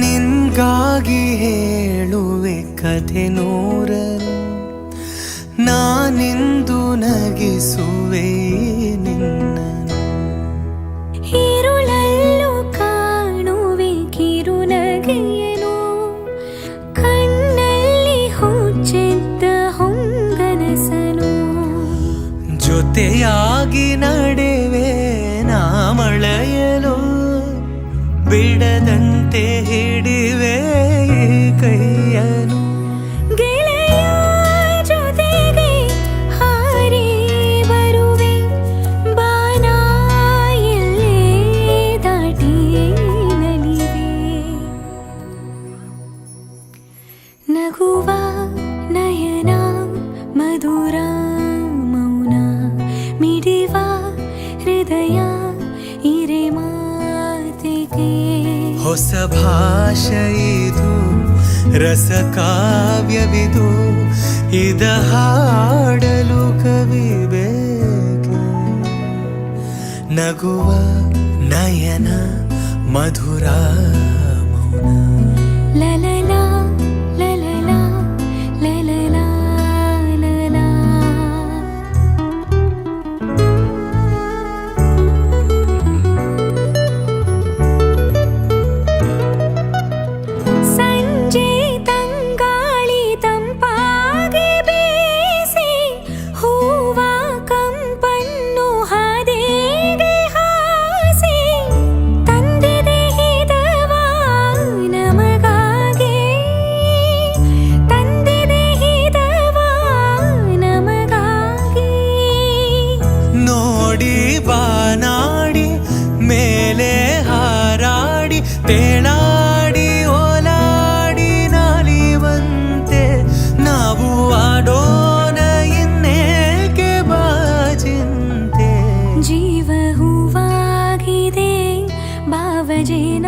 ನಿನ್ಗಾಗಿ ಹೇಳುವೆ ಕಥೆ ನೂರನು, ನಾನಿಂದು ನಗಿಸುವೆ ನಿನ್ನನು. ഇരുളಲ್ಲೂ ಕಾಣುವೆ ಕಿರುನಗೆಯನು, ಕಣ್ಣಲ್ಲಿ ಹುಚ್ಚಿದ್ದ ಹೊಂಗನಸನು. ಜೊತೆಯಾಗಿ ನಡೆವೆ ನಾ ಮಳೆಯಲು, ಬಿಡದಂತೆ ಹಿಡಿವೆ ಈ ಕೈಯನು. ಗೆಳೆಯ ಜೊತೆಗೆ ಹಾರಿ ಬರುವೆ, ಬಾನ ಎಲ್ಲೇ ದಾಟಿ ನಲಿವೆ. ನಗುವ ನಯನ ಮಧುರ ಮೌನ, ಮಿಡಿವ ಹೃದಯ ಇರೆ ಮಾತಿಗೆ. ಹೊಸ ಭಾಷೆ ಇದು, ರಸ ಕಾವ್ಯವಿದು, ಇದ ಹಾಡಲು ಕವಿ ಬೇಕು. ನಗುವ ನಯನ ಮಧುರ ಮೌನ. ಲಲಲ ಲಲಲ ಲಲಲ ಲಲ. ಸಂಜೆ ತಂಗಾಳಿ ತಂಪಾಗಿ ಬೀಸಿ, ಹೂವ ಕಂಪನ್ನು ಹಾದಿಗೆ ಹಾಸಿ, ತಂದಿದೆ ಹಿತವ ನಮಗಾಗಿ, ತಂದಿದೆ ಹಿತವ ನಮಗಾಗಿ. ನೋಡಿ ಬಾನಾಡಿ ಮೇಲೆ ಹಾರಾಡಿ, ತೇಲಾಡಿ ಓಲಾಡಿ ನಾಲಿವಂತೆ, ನಾವು ಆಡೋಣ ಇನ್ನೇಕೆ ಬಾಜಿಂತೆ. ಜೀವ ಹೂವಾಗಿದೆ ಭಾವಜೇನ